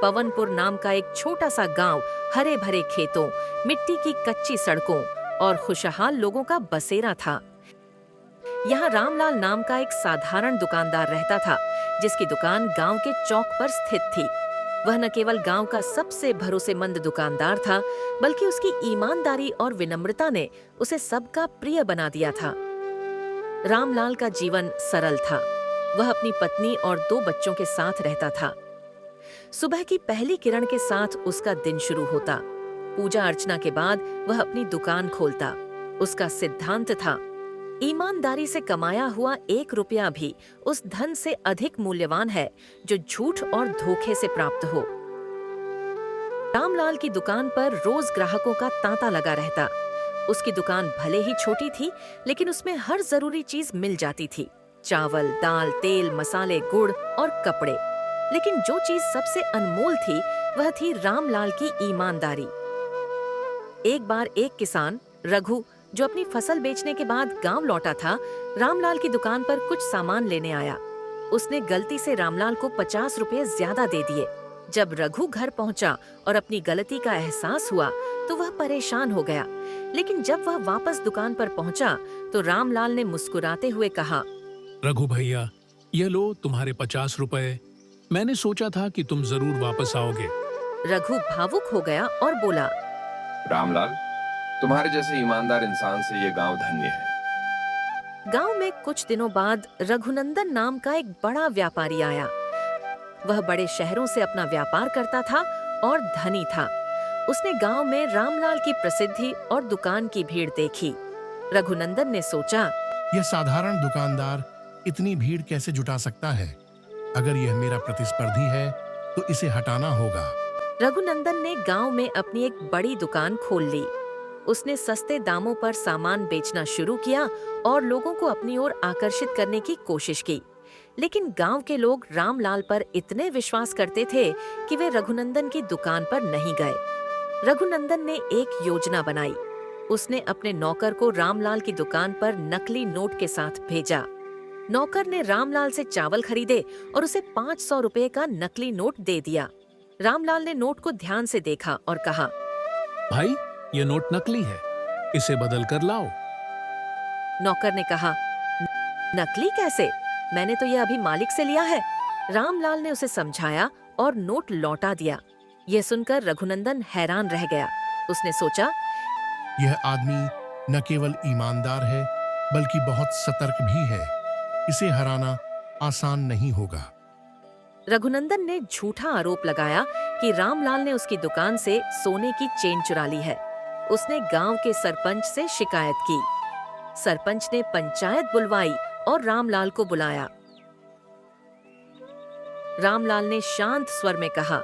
पवनपुर नाम का एक छोटा सा गांव हरे भरे खेतों, मिट्टी की कच्ची सड़कों और खुशहाल लोगों का बसेरा था। यहाँ रामलाल नाम का एक साधारण दुकानदार रहता था, जिसकी दुकान गांव के चौक पर स्थित थी। वह न केवल गांव का सबसे भरोसेमंद दुकानदार था, बल्कि उसकी ईमानदारी और विनम्रता ने उसे सबका प्रिय बना दिया था। रामलाल का जीवन सरल था। वह अपनी पत्नी और 2 बच्चों के साथ रहता था। सुबह की पहली किरण के साथ उसका दिन शुरू होता। पूजा अर्चना के बाद वह अपनी दुकान खोलता। उसका सिद्धांत था, ईमानदारी से कमाया हुआ 1 रुपया भी उस धन से अधिक मूल्यवान है जो झूठ और धोखे से प्राप्त हो। रामलाल की दुकान पर रोज ग्राहकों का तांता लगा रहता। उसकी दुकान भले ही छोटी थी, लेकिन उसमें हर जरूरी चीज मिल जाती थी। चावल, दाल, तेल, मसाले, गुड़ और कपड़े। लेकिन जो चीज सबसे अनमोल थी, वह थी रामलाल की ईमानदारी। एक बार एक किसान रघु, जो अपनी फसल बेचने के बाद गांव लौटा था, रामलाल की दुकान पर कुछ सामान लेने आया। उसने गलती से रामलाल को 50 रुपए ज्यादा दे दिए। जब रघु घर पहुंचा और अपनी गलती का एहसास हुआ, तो वह परेशान हो गया। लेकिन जब वह वापस दुकान पर पहुंचा, तो रामलाल ने मुस्कुराते हुए कहा, रघु भैया, ये लो तुम्हारे 50 रुपए। मैंने सोचा था कि तुम जरूर वापस आओगे। रघु भावुक हो गया और बोला, रामलाल, तुम्हारे जैसे ईमानदार इंसान से ये गांव धन्य है। गांव में कुछ दिनों बाद रघुनंदन नाम का एक बड़ा व्यापारी आया। वह बड़े शहरों से अपना व्यापार करता था और धनी था। उसने गांव में रामलाल की प्रसिद्धि और दुकान की भीड़ देखी। रघुनंदन ने सोचा, यह साधारण दुकानदार इतनी भीड़ कैसे जुटा सकता है? अगर यह मेरा प्रतिस्पर्धी है, तो इसे हटाना होगा। रघुनंदन ने गांव में अपनी एक बड़ी दुकान खोल ली। उसने सस्ते दामों पर सामान बेचना शुरू किया और लोगों को अपनी ओर आकर्षित करने की कोशिश की। लेकिन गांव के लोग रामलाल पर इतने विश्वास करते थे कि वे रघुनंदन की दुकान पर नहीं गए। रघुनंदन ने एक योजना बनाई। उसने अपने नौकर को रामलाल की दुकान पर नकली नोट के साथ भेजा। नौकर ने रामलाल से चावल खरीदे और उसे 500 रुपए का नकली नोट दे दिया। रामलाल ने नोट को ध्यान से देखा और कहा, भाई, ये नोट नकली है, इसे बदल कर लाओ। नौकर ने कहा, नकली कैसे? मैंने तो यह अभी मालिक से लिया है। रामलाल ने उसे समझाया और नोट लौटा दिया। यह सुनकर रघुनंदन हैरान रह गया। उसने सोचा, यह आदमी न केवल ईमानदार है, बल्कि बहुत सतर्क भी है। इसे हराना आसान नहीं होगा। रघुनंदन ने झूठा आरोप लगाया कि रामलाल ने उसकी दुकान से सोने की चेन चुरा ली है। उसने गांव के सरपंच से शिकायत की। सरपंच ने पंचायत बुलवाई और रामलाल को बुलाया। रामलाल ने शांत स्वर में कहा,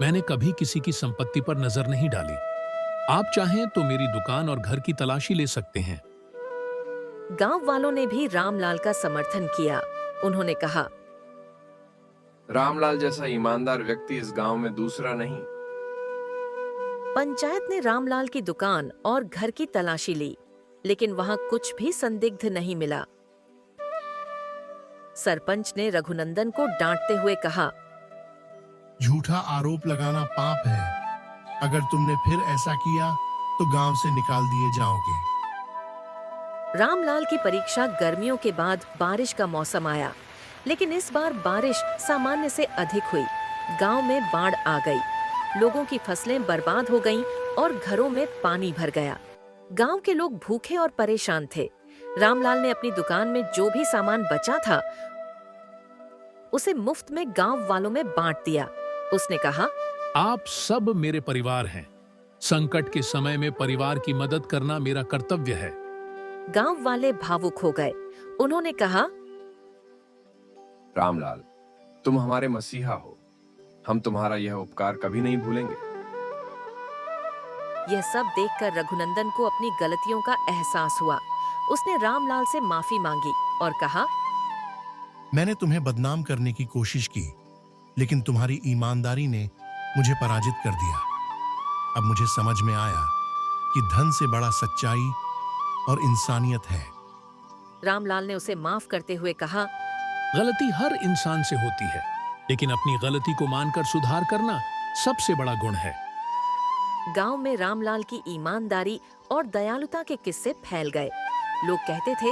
मैंने कभी किसी की संपत्ति पर नजर नहीं डाली। आप चाहें तो मेरी दुकान और घर की तलाशी ले सकते हैं। गांव वालों ने भी रामलाल का समर्थन किया। उन्होंने कहा, रामलाल जैसा ईमानदार व्यक्ति इस गांव में दूसरा नहीं। पंचायत ने रामलाल की दुकान और घर की तलाशी ली, लेकिन वहां कुछ भी संदिग्ध नहीं मिला। सरपंच ने रघुनंदन को डांटते हुए कहा, झूठा आरोप लगाना पाप है। अगर तुमने फिर ऐसा किया, तो गांव से निकाल दिए जाओगे। रामलाल की परीक्षा गर्मियों के बाद बारिश का मौसम आया, लेकिन इस बार बारिश सामान्य से अधिक हुई। गांव में बाढ़ आ गई। लोगों की फसलें बर्बाद हो गईं और घरों में पानी भर गया। गांव के लोग भूखे और परेशान थे। रामलाल ने अपनी दुकान में जो भी सामान बचा था, उसे मुफ्त में गांव वालों में बांट दिया। उसने कहा, आप सब मेरे परिवार हैं। संकट के समय में परिवार की मदद करना मेरा कर्तव्य है। गांव वाले भावुक हो गए। उन्होंने कहा, रामलाल, तुम हमारे मसीहा हो। हम तुम्हारा यह उपकार कभी नहीं भूलेंगे। यह सब देखकर रघुनंदन को अपनी गलतियों का एहसास हुआ। उसने रामलाल से माफी मांगी और कहा, मैंने तुम्हें बदनाम करने की कोशिश की, लेकिन तुम्हारी ईमानदारी ने मुझे पराजित कर दिया। अब मुझे समझ में आया कि धन से बड़ा सच्चाई और इंसानियत है। रामलाल ने उसे माफ करते हुए कहा, गलती हर इंसान से होती है, लेकिन अपनी गलती को मानकर सुधार करना सबसे बड़ा गुण है। गांव में रामलाल की ईमानदारी और दयालुता के किस्से फैल गए। लोग कहते थे,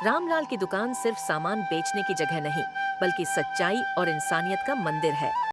रामलाल की दुकान सिर्फ सामान बेचने की जगह नहीं, बल्कि सच्चाई और इंसानियत का मंदिर है।